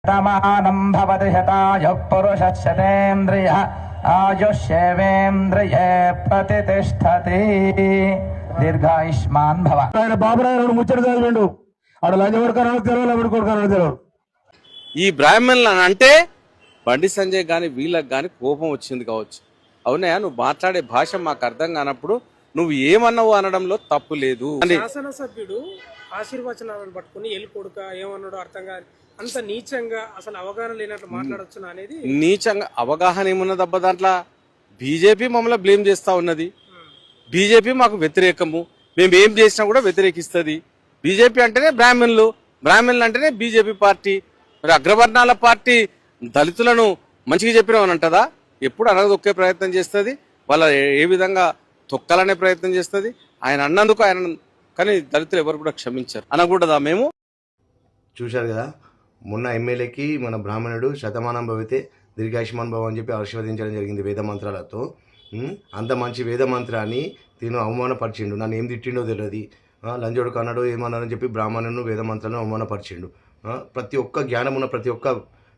शतमानं भवति शतायुः पुरुषः शतेन्द्रियः आयुष्येवेन्द्रिये प्रतिष्ठति దీర్ఘాయుష్మాన్ భవ. ఆయన బాబురాయన ముచ్చట చదివిండు ఆడ లంజవరకరాలు తెలియదు ఎవరికొరకరాలు తెలియదు. ఈ బ్రాహ్మణులను అంటే బండి సంజయ్ గాని వీళ్ళకి గాని కోపం వచ్చింది కావచ్చు. అవునయా, నువ్వు మాట్లాడే భాష మాకు అర్థం కానప్పుడు నువ్వు ఏమన్నావు అనడంలో తప్పు లేదు. శాసనసభ్యుడు ఆశీర్వచనాలను పట్టుకుని ఎల్లు కొడుక ఏమన్నాడు అర్థం కాదు, అంత నీచంగా అసలు అవగాహన లేనట్లు మాట్లాడొచ్చు అనేది. నీచంగా అవగాహన ఏమున్నది అబ్బా దాంట్లో? బీజేపీ మమ్మల్ని బ్లేమ్ చేస్తా ఉన్నది. బీజేపీ మాకు వ్యతిరేకము, మేము ఏం చేసినా కూడా వ్యతిరేకిస్తుంది. బీజేపీ అంటేనే బ్రాహ్మణులు, బ్రాహ్మణులు అంటేనే బీజేపీ పార్టీ. మరి అగ్రవర్ణాల పార్టీ దళితులను మంచిగా చెప్పినామని అంటదా? ఎప్పుడు అనగదొక్కే ప్రయత్నం చేస్తుంది, వాళ్ళ ఏ విధంగా తొక్కాలనే ప్రయత్నం చేస్తుంది. ఆయన అన్నందుకు ఆయన, కానీ దళితులు ఎవరు కూడా క్షమించారు అనకూడదా? మేము చూశారు కదా, మొన్న ఎమ్మెల్యేకి మన బ్రాహ్మణుడు శతమానం భవితే దీర్ఘాయుష్మాన్ భవ అని చెప్పి ఆశీర్వదించడం జరిగింది వేద మంత్రాలతో. అంత మంచి వేద మంత్రాన్ని తిను అవమానపరిచిండు. నన్ను ఏం తిట్టిండో తెలియదు, లంజోడు కన్నాడో ఏమన్నారని చెప్పి బ్రాహ్మణును వేద మంత్రాలను అవమానపరిచిండు. ప్రతి ఒక్క జ్ఞానం ఉన్న ప్రతి ఒక్క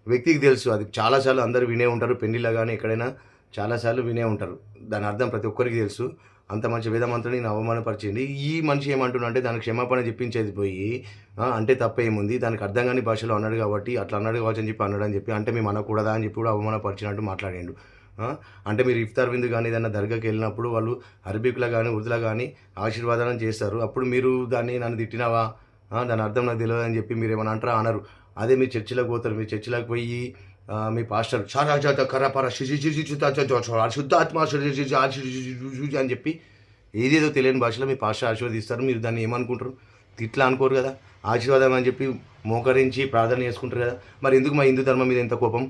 వ్యక్తికి తెలుసు, అది చాలాసార్లు అందరూ వినే ఉంటారు. పెళ్లిలో కానీ ఎక్కడైనా చాలాసార్లు వినే ఉంటారు. దాని అర్థం ప్రతి ఒక్కరికి తెలుసు. అంత మంచి వేదమంత్రుని నేను అవమానపరిచింది. ఈ మనిషి ఏమంటున్నా అంటే దానికి క్షమాపణ చెప్పించేది పోయి అంటే తప్పేముంది, దానికి అర్థం కాని భాషలో అన్నాడు కాబట్టి అట్లా అన్నాడు కావచ్చు అని చెప్పి అన్నాడు అని చెప్పి అంటే మేము అనకూడదా అని చెప్పి కూడా అవమానపరిచినట్టు మాట్లాడాడు. అంటే మీరు ఇఫ్తార్ విందు కానీ ఏదైనా దర్గాకి వెళ్ళినప్పుడు వాళ్ళు అరబిక్లో కానీ ఉర్దూలో కానీ ఆశీర్వాదం చేస్తారు. అప్పుడు మీరు దాన్ని నన్ను తిట్టినావా, దాని అర్థం నాకు తెలియదు అని చెప్పి మీరు ఏమైనా అంటారా అనరు. అదే మీ చర్చిలోకి పోతారు, మీ చర్చిలోకి పోయి మీ పాస్టర్ కర్రపర శుద్ధాత్మ అని చెప్పి ఏదేదో తెలియని భాషలో మీ పాస్టర్ ఆశీర్వదిస్తారు. మీరు దాన్ని ఏమనుకుంటారు? ఇట్లా అనుకోరు కదా, ఆశీర్వాదం అని చెప్పి మోకరించి ప్రార్థన చేసుకుంటారు కదా. మరి ఎందుకు మా హిందూ ధర్మం మీద ఎంత కోపం?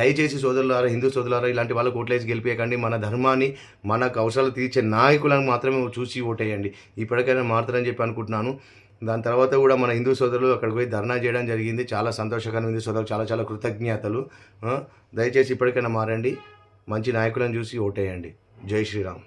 దయచేసి సోదరులారా, హిందూ సోదరులారా, ఇలాంటి వాళ్ళకు ఓట్లేసి గెలిపేయకండి. మన ధర్మాన్ని, మనకు అవసరాలు తీర్చే నాయకులను మాత్రమే చూసి ఓటేయండి. ఇప్పటికైనా మారుతారని చెప్పి అనుకుంటున్నాను. దాని తర్వాత కూడా మన హిందూ సోదరులు అక్కడికి పోయి ధర్నా చేయడం జరిగింది. చాలా సంతోషకరం. హిందూ సోదరులు చాలా చాలా కృతజ్ఞతలు. దయచేసి ఇప్పటికైనా మారండి, మంచి నాయకులను చూసి ఓటేయండి. జై శ్రీరామ్.